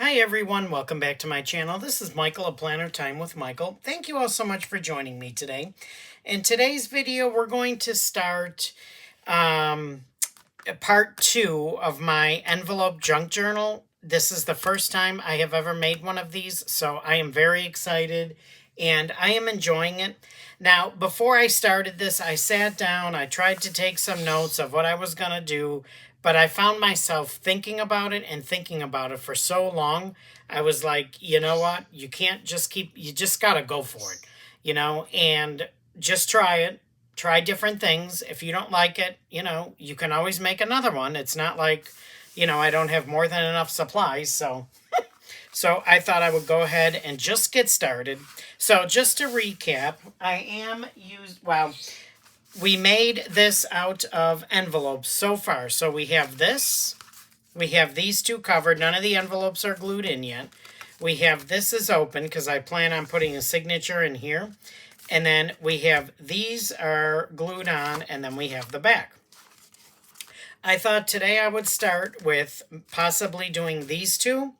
Hi everyone, welcome back to my channel. This is Michael of Planner Time with Michael. Thank you all so much for joining me today. In today's video, we're going to start part 2 of my envelope junk journal. This is the first time I have ever made one of these, so I am very excited and I am enjoying it. Now, before I started this, I sat down, I tried to take some notes of what I was going to do, but I found myself thinking about it and thinking about it for so long. I was like, you know what? You can't just you just got to go for it, and just try it. Try different things. If you don't like it, you can always make another one. It's not like, I don't have more than enough supplies. So I thought I would go ahead and just get started. So just to recap, we made this out of envelopes so far. So we have this, we have these two covered. None of the envelopes are glued in yet. We have this is open because I plan on putting a signature in here. And then we have these are glued on, and then we have the back. I thought today I would start with possibly doing these two.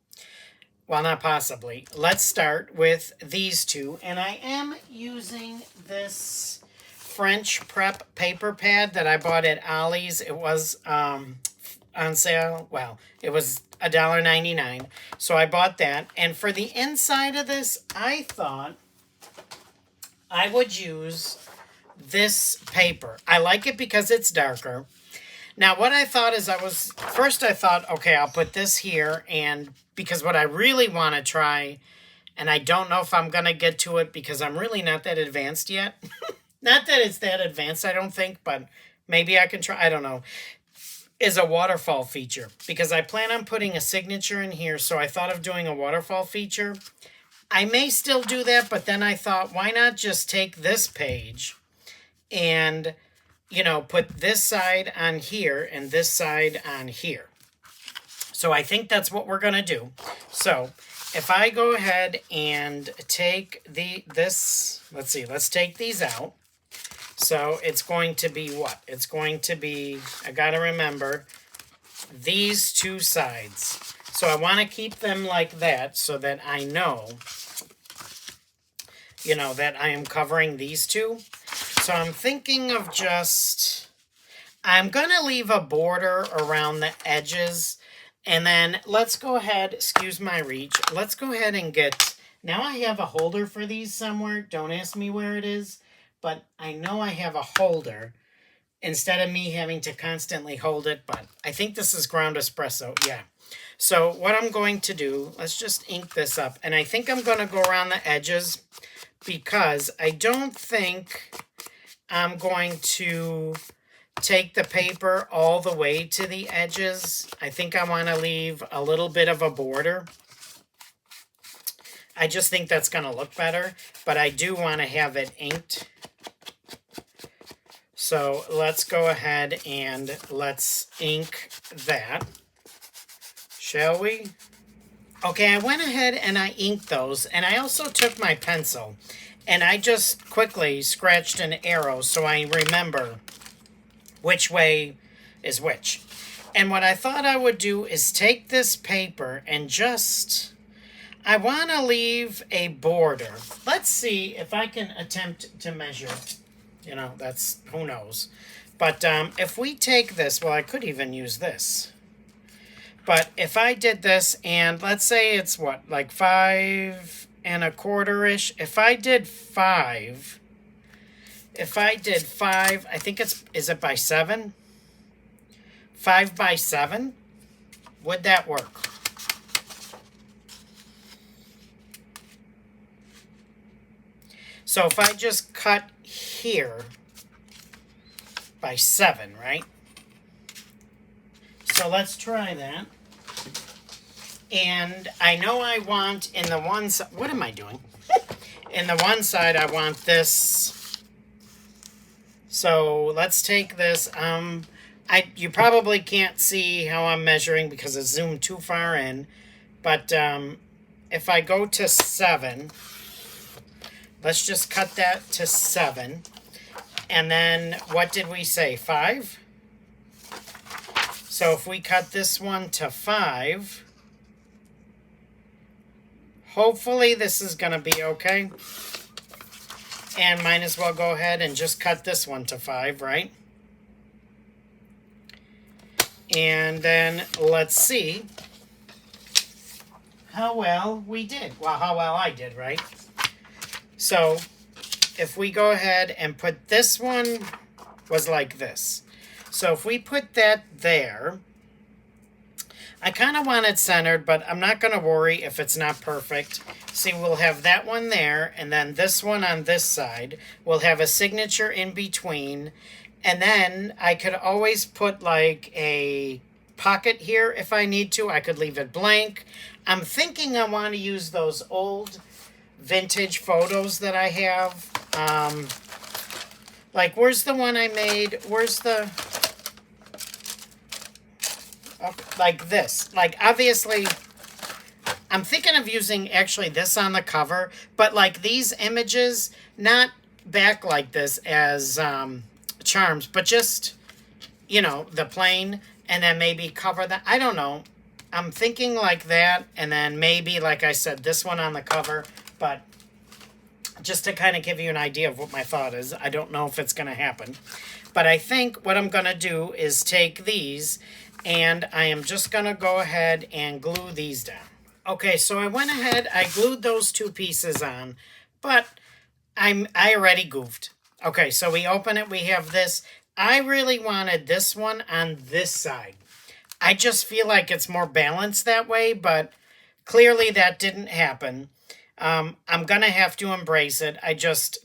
Well, not possibly. Let's start with these two. And I am using this French prep paper pad that I bought at Ollie's. It was on sale. Well, it was $1.99. So I bought that. And for the inside of this, I thought I would use this paper. I like it because it's darker. Now, what I thought is first I thought, okay, I'll put this here, and because what I really want to try, and I don't know if I'm going to get to it because I'm really not that advanced yet. Not that it's that advanced, I don't think, but maybe I can try, I don't know, is a waterfall feature. Because I plan on putting a signature in here, so I thought of doing a waterfall feature. I may still do that, but then I thought, why not just take this page and, put this side on here and this side on here. So I think that's what we're going to do. So if I go ahead and take let's take these out. So it's going to be what? It's going to be, I got to remember, these two sides. So I want to keep them like that so that I know, that I am covering these two. So I'm thinking of I'm going to leave a border around the edges. And then let's go ahead, excuse my reach, let's go ahead and now I have a holder for these somewhere. Don't ask me where it is, but I know I have a holder instead of me having to constantly hold it. But I think this is ground espresso, yeah. So what I'm going to do, let's just ink this up. And I think I'm going to go around the edges because I don't think I'm going to take the paper all the way to the edges. I think I want to leave a little bit of a border. I just think that's going to look better, but I do want to have it inked. So let's go ahead and let's ink that, shall we? Okay, I went ahead and I inked those, and I also took my pencil, and I just quickly scratched an arrow so I remember which way is which. And what I thought I would do is take this paper and I want to leave a border. Let's see if I can attempt to measure. That's, who knows. But if we take this, well, I could even use this. But if I did this, and let's say it's what, like 5 1/4-ish. If I did 5, I think is it by 7? 5 by 7? Would that work? So if I just cut here by 7, right? So let's try that. And I know I want in the one side, what am I doing? In the one side, I want this. So let's take this. You probably can't see how I'm measuring because it's zoomed too far in. But if I go to 7, let's just cut that to 7. And then what did we say? 5? So if we cut this one to 5, hopefully this is going to be okay. And might as well go ahead and just cut this one to 5, right? And then let's see how well we did. Well, how well I did, right? So if we go ahead and put this one was like this. So if we put that there, I kind of want it centered, but I'm not going to worry if it's not perfect. See, we'll have that one there, and then this one on this side. We'll have a signature in between, and then I could always put like a pocket here if I need to. I could leave it blank. I'm thinking I want to use those old vintage photos that I have. Like, where's the one I made? Where's the... like this. Like, obviously, I'm thinking of using actually this on the cover, but like these images, not back like this as charms, but just, you know, the plain, and then maybe cover that. I don't know. I'm thinking like that, and then maybe, like I said, this one on the cover, but just to kind of give you an idea of what my thought is. I don't know if it's going to happen, but I think what I'm going to do is take these, and I am just going to go ahead and glue these down. Okay, so I went ahead, I glued those 2 pieces on, but I already goofed. Okay, so we open it, we have this. I really wanted this one on this side. I just feel like it's more balanced that way, but clearly that didn't happen. I'm going to have to embrace it.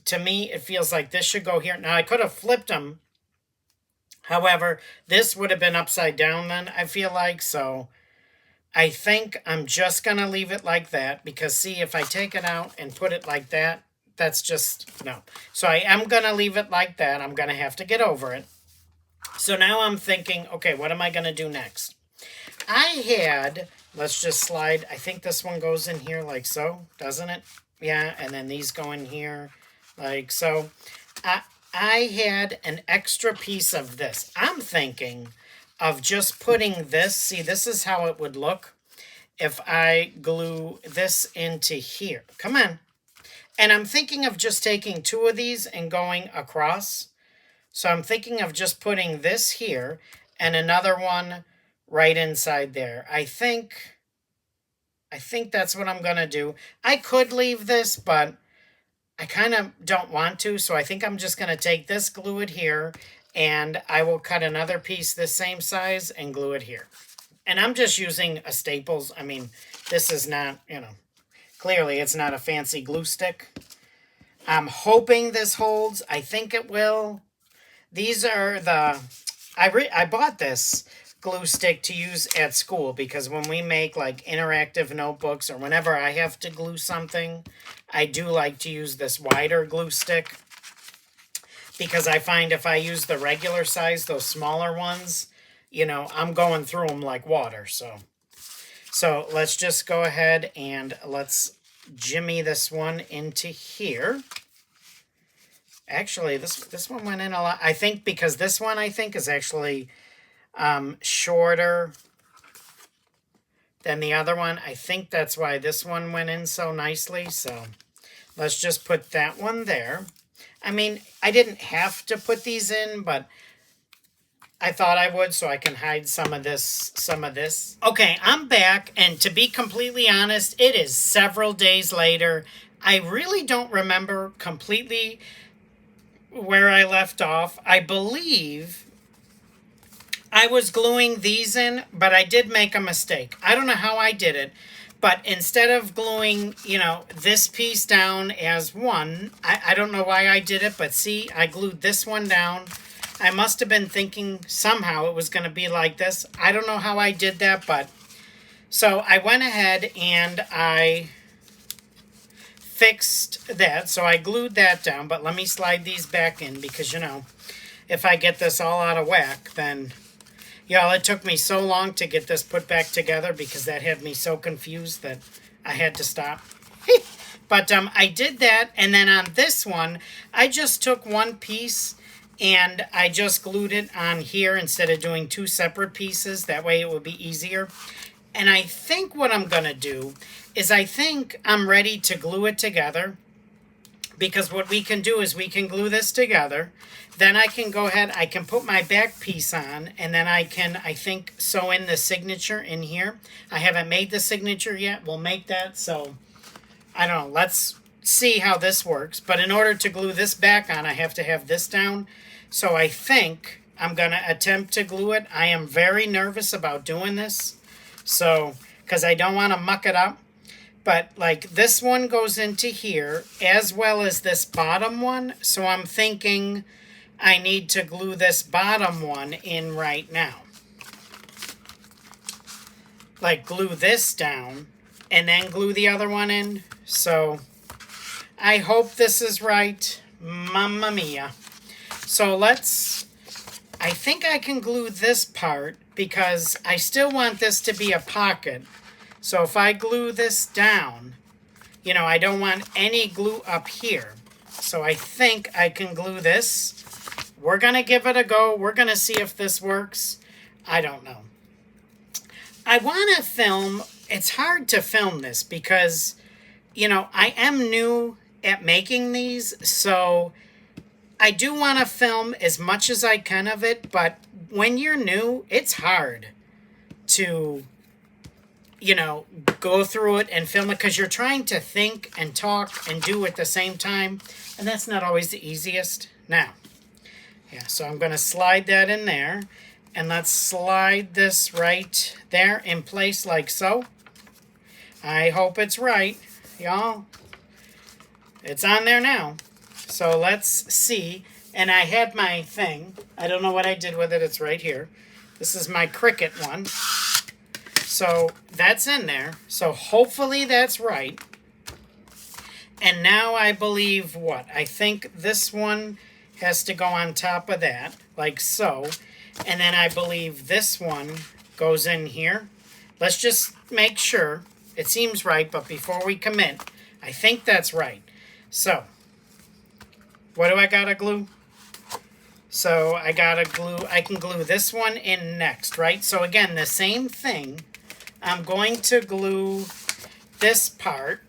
To me, it feels like this should go here. Now, I could have flipped them. However, this would have been upside down then, I feel like. So I think I'm just going to leave it like that. Because, see, if I take it out and put it like that, that's just, no. So I am going to leave it like that. I'm going to have to get over it. So now I'm thinking, okay, what am I going to do next? Let's just slide. I think this one goes in here like so, doesn't it? Yeah, and then these go in here like so. I had an extra piece of this. I'm thinking of just putting this. See, this is how it would look if I glue this into here. Come on. And I'm thinking of just taking 2 of these and going across. So I'm thinking of just putting this here and another one right inside there. I think that's what I'm going to do. I could leave this, but I kind of don't want to, so I think I'm just going to take this, glue it here, and I will cut another piece this same size and glue it here. And I'm just using a Staples. I mean, this is not, you know, clearly it's not a fancy glue stick. I'm hoping this holds. I think it will. These are I bought this glue stick to use at school because when we make like interactive notebooks or whenever I have to glue something, I do like to use this wider glue stick because I find if I use the regular size, those smaller ones, you know, I'm going through them like water. So let's just go ahead and let's jimmy this one into here. Actually, this one went in a lot. I think because this one, I think, is actually shorter than the other one. I think that's why this one went in so nicely. So let's just put that one there. I mean, I didn't have to put these in, but I thought I would so I can hide some of this. Okay, I'm back, and to be completely honest, it is several days later. I really don't remember completely where I left off. I believe I was gluing these in, but I did make a mistake. I don't know how I did it, but instead of gluing, you know, this piece down as one, I don't know why I did it, but see, I glued this one down. I must have been thinking somehow it was going to be like this. I don't know how I did that, but so I went ahead and I fixed that. So I glued that down, but let me slide these back in because, you know, if I get this all out of whack, then, y'all, it took me so long to get this put back together because that had me so confused that I had to stop. But I did that, and then on this one, I just took one piece and I just glued it on here instead of doing 2 separate pieces. That way it would be easier. And I think what I'm going to do is I think I'm ready to glue it together, because what we can do is we can glue this together. Then I can go ahead, I can put my back piece on, and then I can, I think, sew in the signature in here. I haven't made the signature yet. We'll make that, so I don't know. Let's see how this works. But in order to glue this back on, I have to have this down. So I think I'm going to attempt to glue it. I am very nervous about doing this, so, because I don't want to muck it up. But like this one goes into here as well as this bottom one. So I'm thinking I need to glue this bottom one in right now. Like glue this down and then glue the other one in. So I hope this is right. Mamma mia. So I think I can glue this part because I still want this to be a pocket. So if I glue this down, you know, I don't want any glue up here. So I think I can glue this. We're going to give it a go. We're going to see if this works. I don't know. I want to film. It's hard to film this because, you know, I am new at making these. So I do want to film as much as I can of it. But when you're new, it's hard to, you know, go through it and film it because you're trying to think and talk and do at the same time. And that's not always the easiest. Now, yeah, so I'm going to slide that in there. And let's slide this right there in place like so. I hope it's right, y'all. It's on there now. So let's see. And I had my thing. I don't know what I did with it. It's right here. This is my Cricut one. So that's in there. So hopefully that's right. And now I believe what? I think this one has to go on top of that, like so. And then I believe this one goes in here. Let's just make sure. It seems right, but before we commit, I think that's right. So, what do I gotta glue? So I gotta glue, I can glue this one in next, right? So again, the same thing. I'm going to glue this part.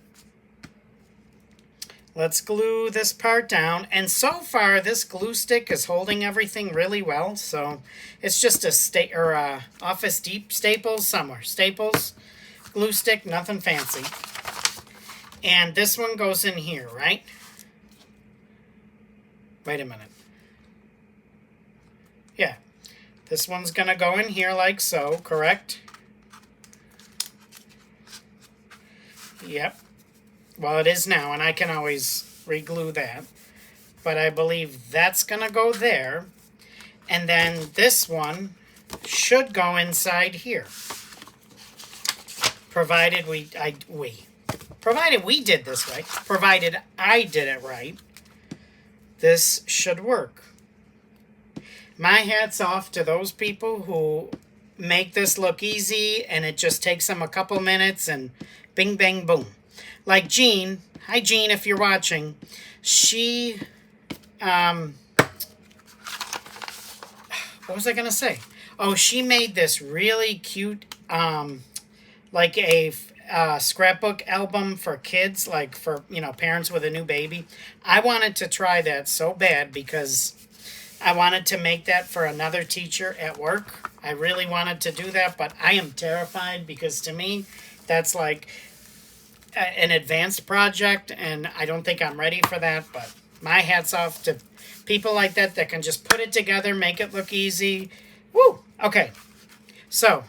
Let's glue this part down. And so far, this glue stick is holding everything really well. So it's just a Office Deep Staples somewhere. Staples, glue stick, nothing fancy. And this one goes in here, right? Wait a minute. Yeah. This one's going to go in here like so, correct? Yep. Well, it is now, and I can always re-glue that. But I believe that's going to go there. And then this one should go inside here. Provided we did this right. Provided I did it right. This should work. My hat's off to those people who make this look easy and it just takes them a couple minutes and bing, bang, boom. Like Jean. Hi, Jean, if you're watching. She, what was I going to say? Oh, she made this really cute, like a scrapbook album for kids, like for, you know, parents with a new baby. I wanted to try that so bad because I wanted to make that for another teacher at work. I really wanted to do that, but I am terrified because to me, that's like an advanced project, and I don't think I'm ready for that, but my hat's off to people like that that can just put it together, make it look easy. Woo! Okay. So,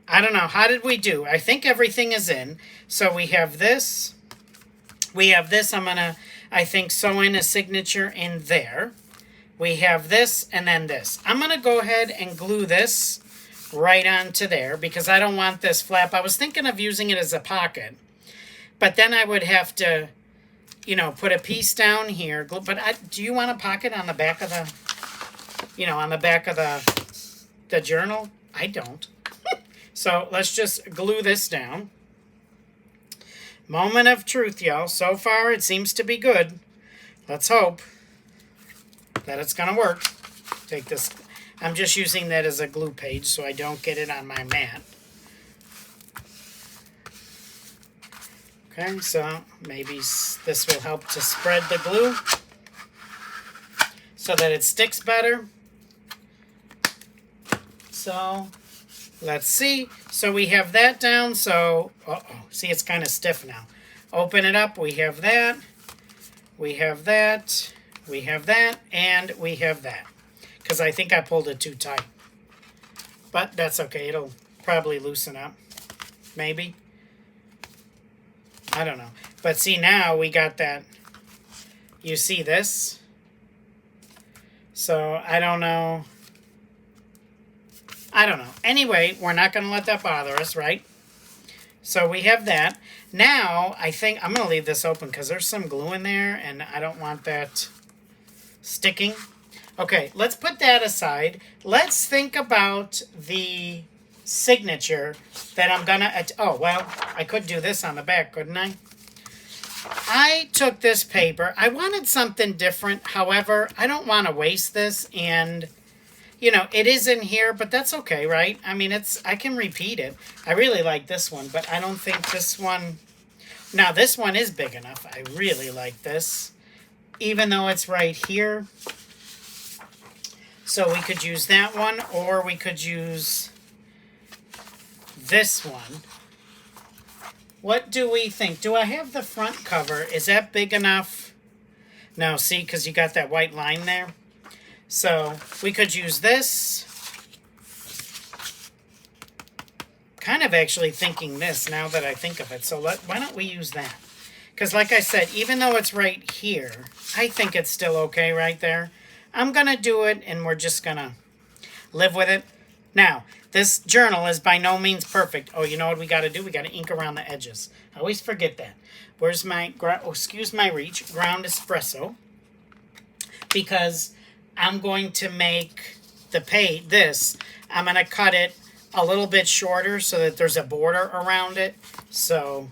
I don't know. How did we do? I think everything is in. So we have this. We have this. I'm going to, I think, sew in a signature in there. We have this and then this. I'm going to go ahead and glue this right onto there because I don't want this flap. I was thinking of using it as a pocket. But then I would have to, you know, put a piece down here. But do you want a pocket on the back of the, you know, on the back of the journal? I don't. So let's just glue this down. Moment of truth, y'all. So far, it seems to be good. Let's hope that it's going to work. Take this. I'm just using that as a glue page so I don't get it on my mat. Okay, so maybe this will help to spread the glue so that it sticks better. So let's see. So we have that down. So, see, it's kind of stiff now. Open it up. We have that. We have that. We have that. And we have that. Because I think I pulled it too tight. But that's okay. It'll probably loosen up. Maybe. I don't know. But see, now we got that. You see this? So I don't know. I don't know. Anyway, we're not going to let that bother us, right? So we have that. Now, I think I'm going to leave this open because there's some glue in there, and I don't want that sticking. Okay, let's put that aside. Let's think about the signature that I'm going to... Oh, well, I could do this on the back, couldn't I? I took this paper. I wanted something different. However, I don't want to waste this, and... You know, it is in here, but that's okay, right? I mean, I can repeat it. I really like this one, but I don't think this one... Now, this one is big enough. I really like this, even though it's right here. So we could use that one, or we could use this one. What do we think? Do I have the front cover? Is that big enough? No, see, because you got that white line there. So we could use this. Kind of actually thinking this now that I think of it. So why don't we use that? Because like I said, even though it's right here, I think it's still okay right there. I'm going to do it, and we're just going to live with it. Now, this journal is by no means perfect. Oh, you know what we got to do? We got to ink around the edges. I always forget that. Where's my, excuse my reach, ground espresso. Because... I'm going to make this. I'm going to cut it a little bit shorter so that there's a border around it. So,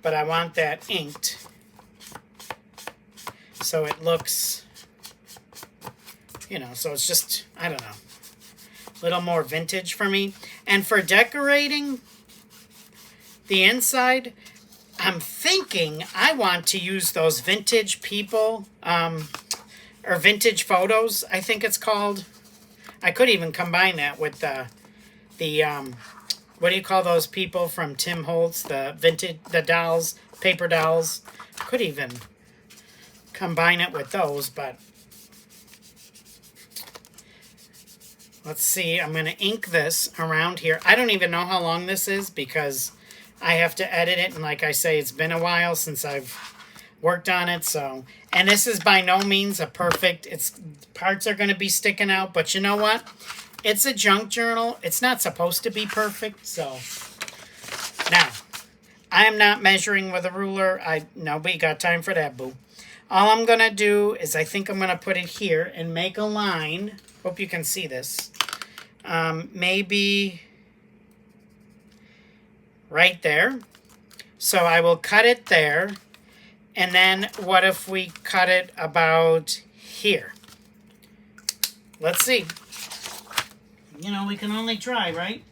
but I want that inked so it looks, you know, so it's just, I don't know, a little more vintage for me. And for decorating the inside, I'm thinking I want to use those vintage people, or vintage photos, I think it's called. I could even combine that with the what do you call those people from Tim Holtz? The dolls, paper dolls. Could even combine it with those, but let's see. I'm going to ink this around here. I don't even know how long this is because I have to edit it, and like I say, it's been a while since I've worked on it, so... And this is by no means a perfect... Parts are going to be sticking out, but you know what? It's a junk journal. It's not supposed to be perfect, so... Now, I'm not measuring with a ruler. Nobody got time for that, boo. All I'm going to do is I think I'm going to put it here and make a line. Hope you can see this. Maybe... right there. So I will cut it there. And then what if we cut it about here? Let's see. You know, we can only try, right?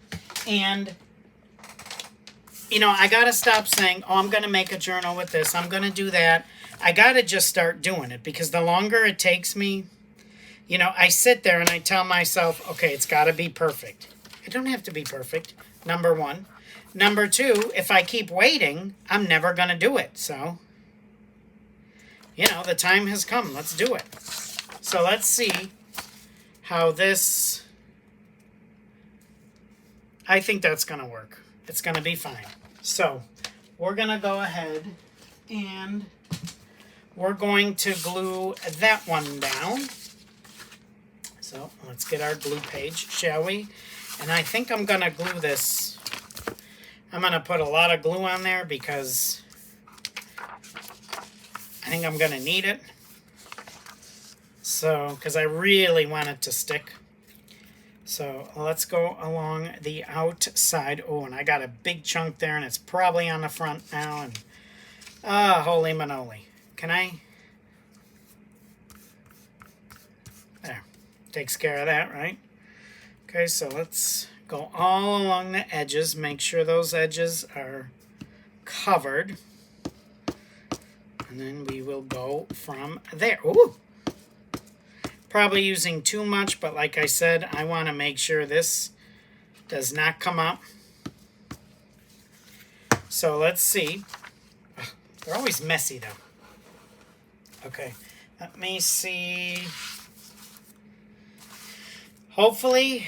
And, you know, I got to stop saying, oh, I'm going to make a journal with this. I'm going to do that. I got to just start doing it because the longer it takes me, you know, I sit there and I tell myself, okay, it's got to be perfect. It don't have to be perfect, number one. Number two, if I keep waiting, I'm never going to do it. So... you know, the time has come. Let's do it. So let's see how this... I think that's going to work. It's going to be fine. So we're going to go ahead and we're going to glue that one down. So let's get our glue page, shall we? And I think I'm going to glue this. I'm going to put a lot of glue on there because... I think I'm going to need it. So, because I really want it to stick. So, let's go along the outside. Oh, and I got a big chunk there, and it's probably on the front now. And holy manoli. Can I? There. Takes care of that, right? Okay, so let's go all along the edges. Make sure those edges are covered. And then we will go from there. Ooh! Probably using too much, but like I said, I want to make sure this does not come up. So let's see. Ugh, they're always messy though. Okay, let me see. Hopefully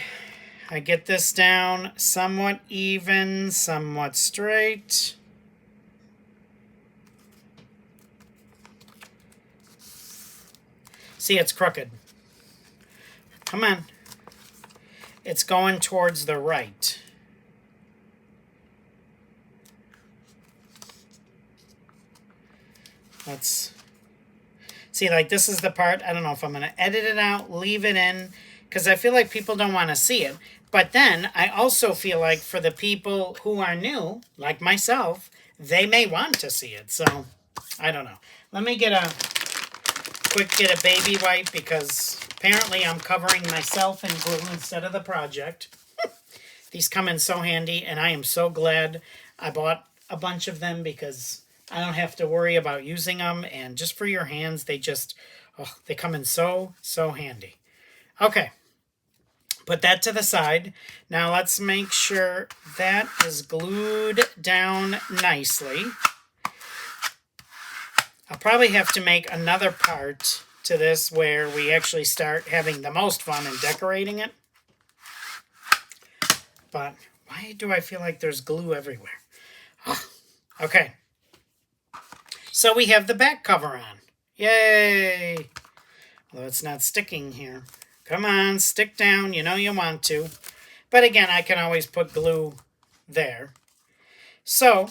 I get this down somewhat even, somewhat straight. See, it's crooked. Come on. It's going towards the right. Let's see, like this is the part, I don't know if I'm going to edit it out, leave it in, because I feel like people don't want to see it. But then I also feel like for the people who are new, like myself, they may want to see it. So, I don't know. Let me get a baby wipe because apparently I'm covering myself in glue instead of the project. These come in so handy, and I am so glad I bought a bunch of them because I don't have to worry about using them, and just for your hands, they just, oh, they come in so handy. Okay, put that to the side. Now let's make sure that is glued down nicely. I'll probably have to make another part to this where we actually start having the most fun in decorating it. But why do I feel like there's glue everywhere? Oh, okay. So we have the back cover on. Yay! Although it's not sticking here. Come on, stick down. You know you want to. But again, I can always put glue there. So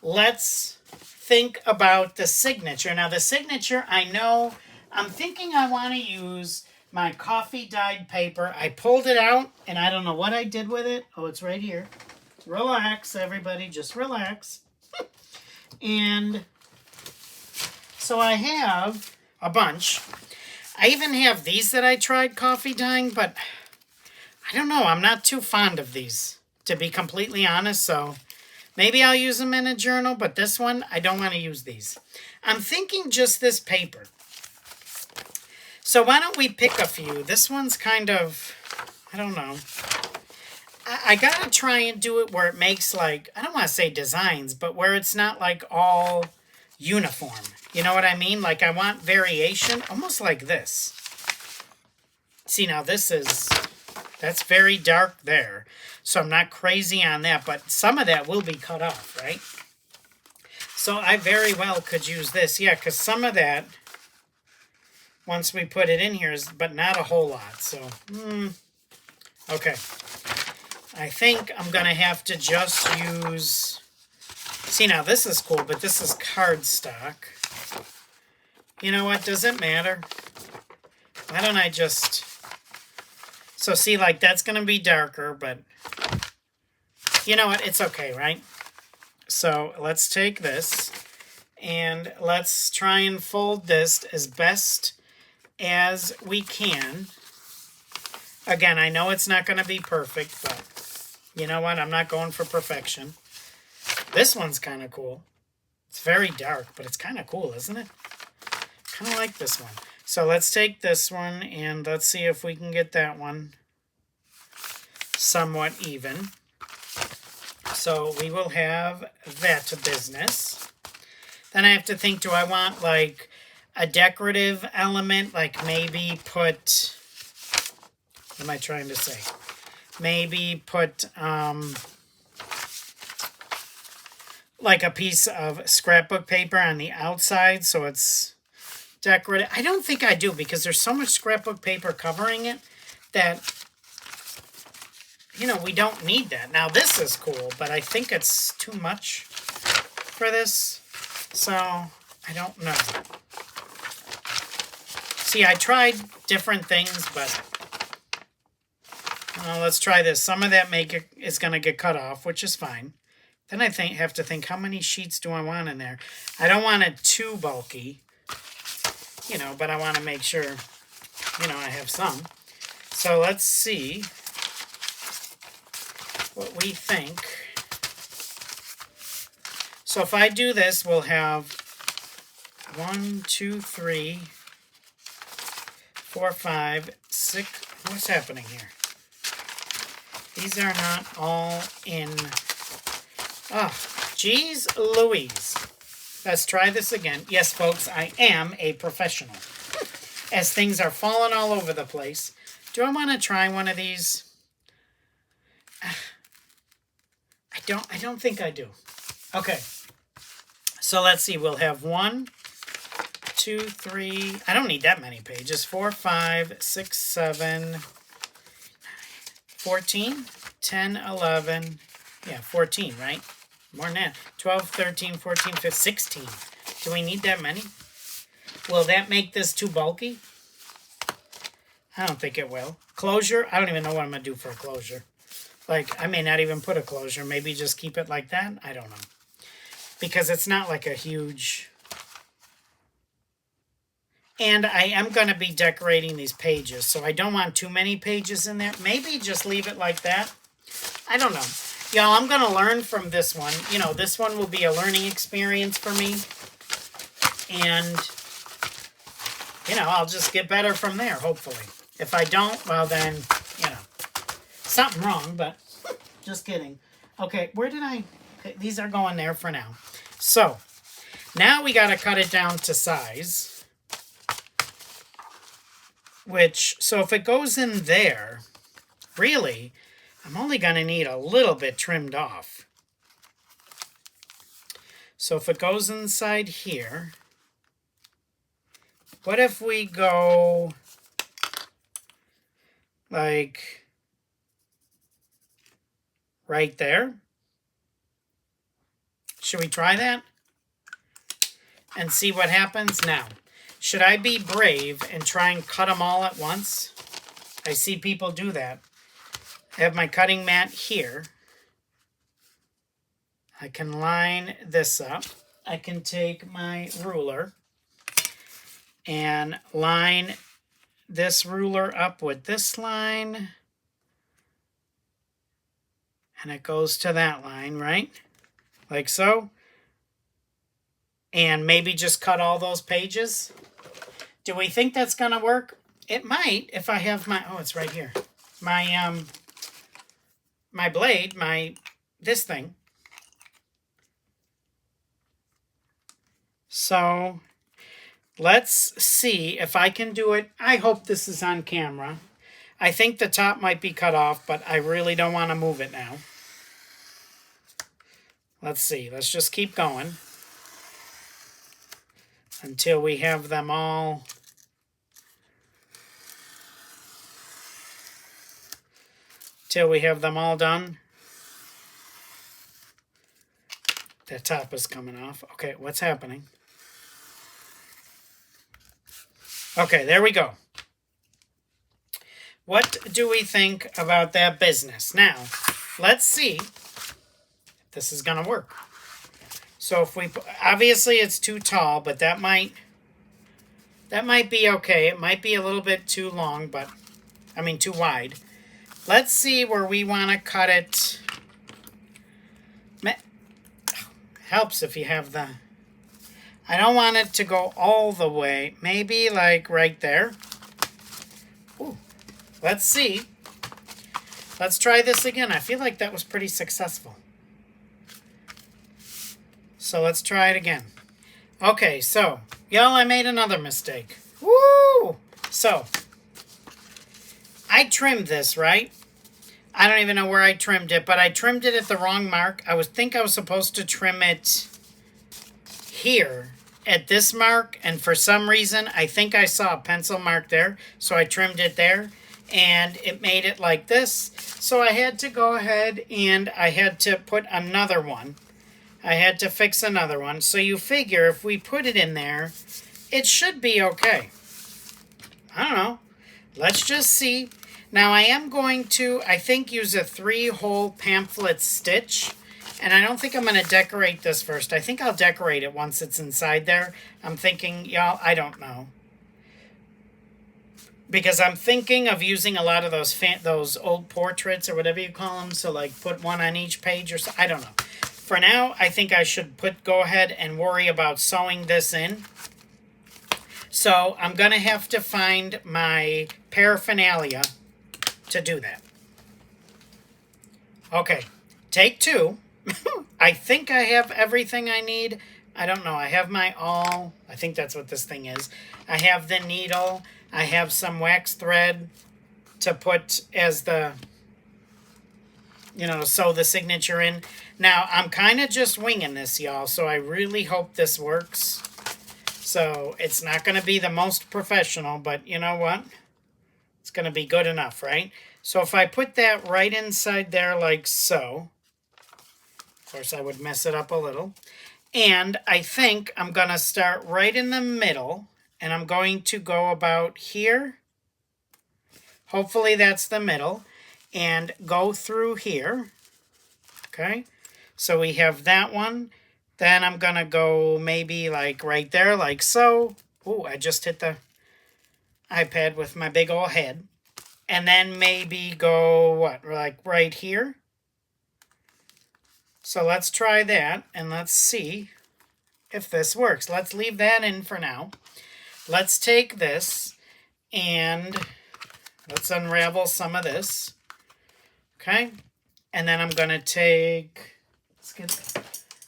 let's think about the signature. Now the signature, I know, I'm thinking I want to use my coffee dyed paper. I pulled it out and I don't know what I did with it. Oh, it's right here. Relax, everybody. Just relax. And so I have a bunch. I even have these that I tried coffee dyeing, but I don't know. I'm not too fond of these, to be completely honest. So maybe I'll use them in a journal, but this one, I don't want to use these. I'm thinking just this paper. So why don't we pick a few? This one's kind of, I don't know. I gotta try and do it where it makes like, I don't want to say designs, but where it's not like all uniform. You know what I mean? Like I want variation, almost like this. See, now that's very dark there. So I'm not crazy on that, but some of that will be cut off, right? So I very well could use this. Yeah, because some of that, once we put it in here, but not a whole lot. So, okay. I think I'm going to have to just use... See, now this is cool, but this is cardstock. You know what? Doesn't matter. Why don't I just... So, see, like, that's going to be darker, but... You know what? It's okay, right? So, let's take this, and let's try and fold this as best as we can. Again, I know it's not going to be perfect, but you know what? I'm not going for perfection. This one's kind of cool. It's very dark, but it's kind of cool, isn't it? Kind of like this one. So let's take this one, and let's see if we can get that one somewhat even. So we will have that business. Then I have to think, do I want like a decorative element? Like maybe put, what am I trying to say? Maybe put like a piece of scrapbook paper on the outside so it's decorative. I don't think I do because there's so much scrapbook paper covering it that, you know, we don't need that. Now this is cool, but I think it's too much for this. So, I don't know. See, I tried different things, but let's try this. Some of that is going to get cut off, which is fine. Then I have to think, how many sheets do I want in there? I don't want it too bulky, you know, but I want to make sure, you know, I have some. So let's see what we think. So if I do this, we'll have 1, 2, 3, 4, 5, 6. What's happening here? These are not all in. Oh, geez Louise. Let's try this again. Yes, folks, I am a professional. As things are falling all over the place. Do I want to try one of these? I don't think I do. Okay. So let's see. We'll have 1, 2, 3. I don't need that many pages. 4, 5, 6, 7, 14, 10, 11. Yeah, 14, right? More than that. 12, 13, 14, 15, 16. Do we need that many? Will that make this too bulky? I don't think it will. Closure? I don't even know what I'm going to do for a closure. Like, I may not even put a closure. Maybe just keep it like that. I don't know. Because it's not like a huge... And I am going to be decorating these pages, so I don't want too many pages in there. Maybe just leave it like that. I don't know. Y'all, I'm going to learn from this one. You know, this one will be a learning experience for me. And, you know, I'll just get better from there, hopefully. If I don't, well then, you know, something wrong, but just kidding. Okay, where did I... Okay, these are going there for now. So, now we got to cut it down to size. Which, so if it goes in there, really, I'm only going to need a little bit trimmed off. So if it goes inside here, what if we go like right there? Should we try that? And see what happens now? Should I be brave and try and cut them all at once? I see people do that. I have my cutting mat here. I can line this up. I can take my ruler and line this ruler up with this line. And it goes to that line, right? Like so. And maybe just cut all those pages. Do we think that's going to work? It might if I have my... Oh, it's right here. My my blade, this thing. So, let's see if I can do it. I hope this is on camera. I think the top might be cut off, but I really don't want to move it now. Let's see. Let's just keep going until we have them all. Till we have them all done. The top is coming off. Okay, what's happening? Okay, there we go. What do we think about that business? Now, let's see if this is going to work. So if we, obviously it's too tall, but that might be okay. It might be a little bit too long, but, I mean too wide. Let's see where we want to cut it. Helps if you have the... I don't want it to go all the way. Maybe like right there. Ooh. Let's see. Let's try this again. I feel like that was pretty successful. So let's try it again. Okay, so, y'all, I made another mistake. Woo! So, I trimmed this, right? I don't even know where I trimmed it, but I trimmed it at the wrong mark. I think I was supposed to trim it here at this mark, and for some reason, I think I saw a pencil mark there, so I trimmed it there, and it made it like this. So I had to go ahead and I had to put another one. I had to fix another one. So you figure if we put it in there, it should be okay. I don't know. Let's just see. Now I am going to, I think, use a 3-hole pamphlet stitch. And I don't think I'm going to decorate this first. I think I'll decorate it once it's inside there. I'm thinking, y'all, I don't know. Because I'm thinking of using a lot of those old portraits or whatever you call them. So, like, put one on each page or so. I don't know. For now, I think I should go ahead and worry about sewing this in. So I'm going to have to find my paraphernalia to do that. Okay, take 2. I think I have everything I need. I don't know. I have my awl. I think that's what this thing is. I have the needle. I have some wax thread to put as the, sew the signature in. Now, I'm kind of just winging this, y'all, so I really hope this works. So, it's not going to be the most professional, but you know what? It's going to be good enough, right? So, if I put that right inside there like so, of course, I would mess it up a little. And I think I'm going to start right in the middle, and I'm going to go about here. Hopefully that's the middle. And go through here. Okay. So we have that one. Then I'm going to go maybe like right there, like so. Ooh, I just hit the iPad with my big old head. And then maybe go, what, like right here. So let's try that, and let's see if this works. Let's leave that in for now. Let's take this, and let's unravel some of this. Okay, and then I'm going to take, let's get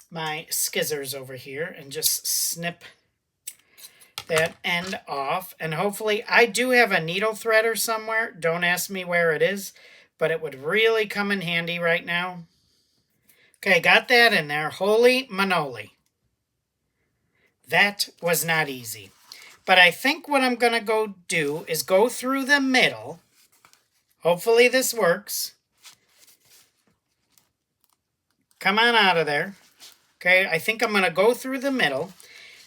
my scissors over here and just snip that end off. And hopefully, I do have a needle threader somewhere. Don't ask me where it is, but it would really come in handy right now. Okay, got that in there. Holy manoli. That was not easy. But I think what I'm going to go do is go through the middle. Hopefully this works. Come on out of there. Okay, I think I'm going to go through the middle.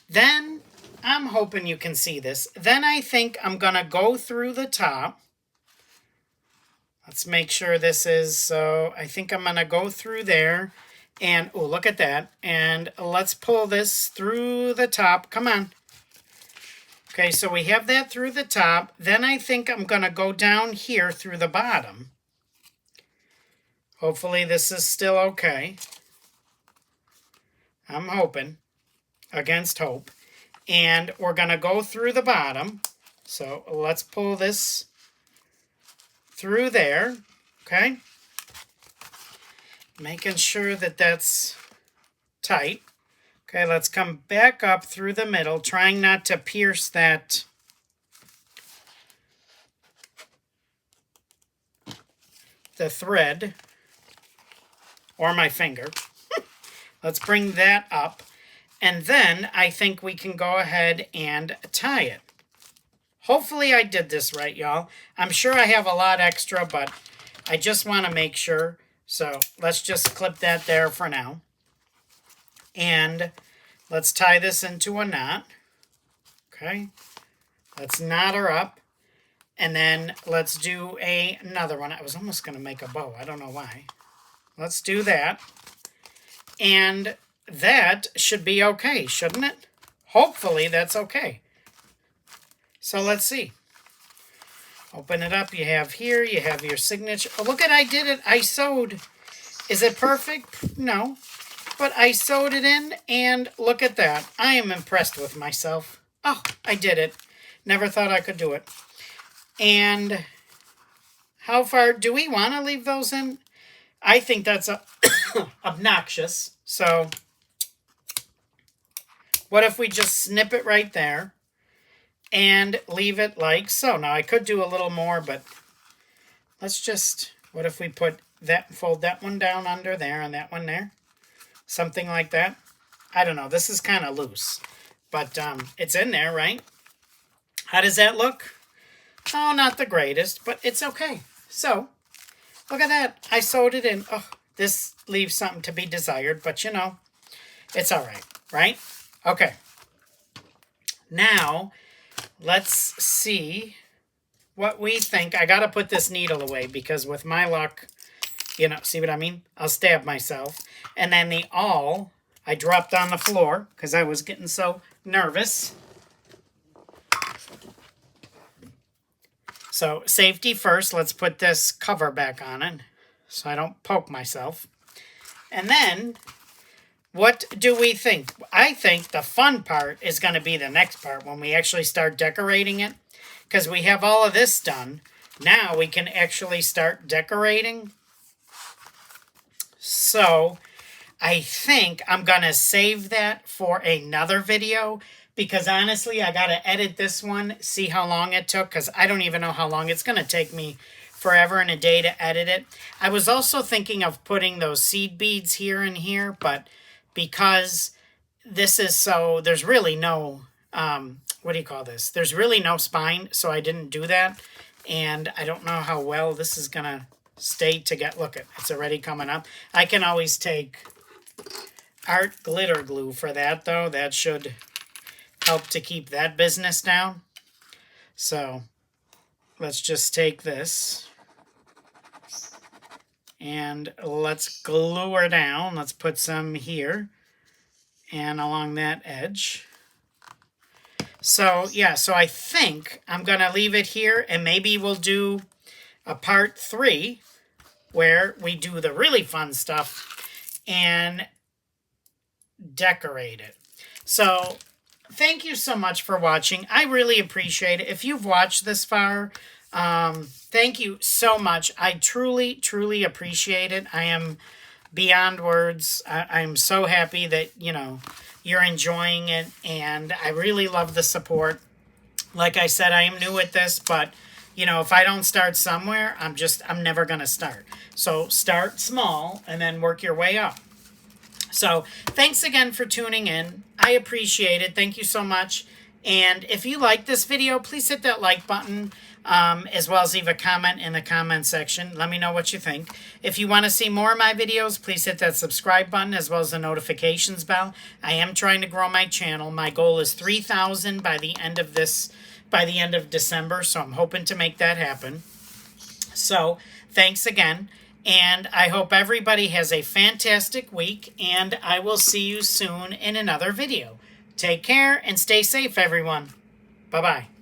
Then, I'm hoping you can see this. Then I think I'm going to go through the top. Let's make sure this is, so I think I'm going to go through there. And, oh, look at that. And let's pull this through the top. Come on. Okay, so we have that through the top. Then I think I'm going to go down here through the bottom. Hopefully this is still okay. I'm hoping. Against hope. And we're going to go through the bottom. So let's pull this through there. Okay. Making sure that that's tight. Okay, let's come back up through the middle, trying not to pierce that the thread or my finger. Let's bring that up. And then I think we can go ahead and tie it. Hopefully I did this right, y'all. I'm sure I have a lot extra, but I just want to make sure. So let's just clip that there for now. And let's tie this into a knot. Okay. Let's knot her up. And then let's do another one. I was almost going to make a bow. I don't know why. Let's do that. And that should be okay, shouldn't it? Hopefully that's okay. So let's see. Open it up. You have here, you have your signature. Oh, look at, I did it. I sewed. Is it perfect? No. But I sewed it in, and look at that. I am impressed with myself. Oh, I did it. Never thought I could do it. And how far do we want to leave those in? I think that's obnoxious. So what if we just snip it right there and leave it like so? Now, I could do a little more, but let's just, what if we put that, fold that one down under there and that one there? Something like that. I don't know. This is kind of loose, but it's in there, right? How does that look? Oh, not the greatest, but it's okay. So, look at that. I sewed it in. Oh, this leaves something to be desired, but you know, it's all right, right? Okay. Now, let's see what we think. I got to put this needle away because with my luck, you know, see what I mean? I'll stab myself. And then the awl, I dropped on the floor because I was getting so nervous. So, safety first. Let's put this cover back on it so I don't poke myself. And then what do we think? I think the fun part is going to be the next part when we actually start decorating it. Because we have all of this done. Now we can actually start decorating. So I think I'm going to save that for another video. Because honestly, I got to edit this one, see how long it took. Because I don't even know how long it's going to take me forever and a day to edit it. I was also thinking of putting those seed beads here and here. But because this is so, there's really no, what do you call this? There's really no spine, so I didn't do that. And I don't know how well this is going to stay together. Look, it's already coming up. I can always take art glitter glue for that, though. That should help to keep that business down. So let's just take this and let's glue her down. Let's put some here and along that edge. So, yeah, so I think I'm going to leave it here, and maybe we'll do a part 3 where we do the really fun stuff and decorate it. So, thank you so much for watching. I really appreciate it. If you've watched this far, thank you so much. I truly, truly appreciate it. I am beyond words. I'm so happy that, you know, you're enjoying it, and I really love the support. Like I said, I am new at this, but, you know, if I don't start somewhere, I'm never going to start. So start small and then work your way up. So thanks again for tuning in. I appreciate it. Thank you so much. And if you like this video, please hit that like button, as well as leave a comment in the comment section. Let me know what you think. If you want to see more of my videos, please hit that subscribe button as well as the notifications bell. I am trying to grow my channel. My goal is 3,000 by the end of December, so I'm hoping to make that happen. So thanks again, and I hope everybody has a fantastic week, and I will see you soon in another video. Take care and stay safe, everyone. Bye-bye.